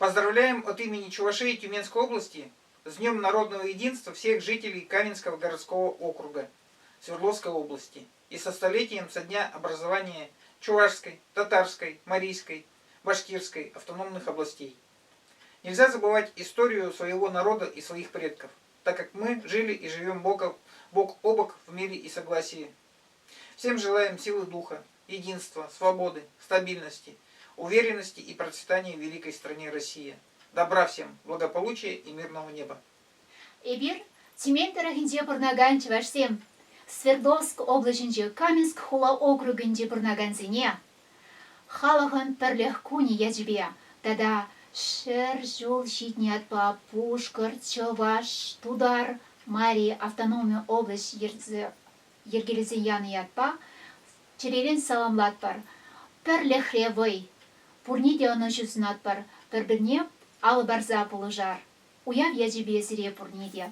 Поздравляем от имени Чувашии и Тюменской области с Днем народного единства всех жителей Каменского городского округа Свердловской области и со столетием со дня образования Чувашской, Татарской, Марийской, Башкирской автономных областей. Нельзя забывать историю своего народа и своих предков, так как мы жили и живем бок о бок в мире и согласии. Всем желаем силы духа, единства, свободы, стабильности, уверенности и процветания в великой стране Россия. Добра всем, благополучия и мирного неба. Эбир, Тюмень тарахинде бурнаган Чувашсем, Свердловск облачинде Каменск хула округінде бурнаганзине, халығын пірлех куни яджбе, тада шер жол житне атпа Пушкар, Чуваш, Тудар, Марий автономия область ергелізен яны ятпа, черерен саламлат бар, пірлех ревой, пурниде оны жүзін атпар, бір-бірне алы барза бұлы жар. Уяв яджбе зіре пурниде.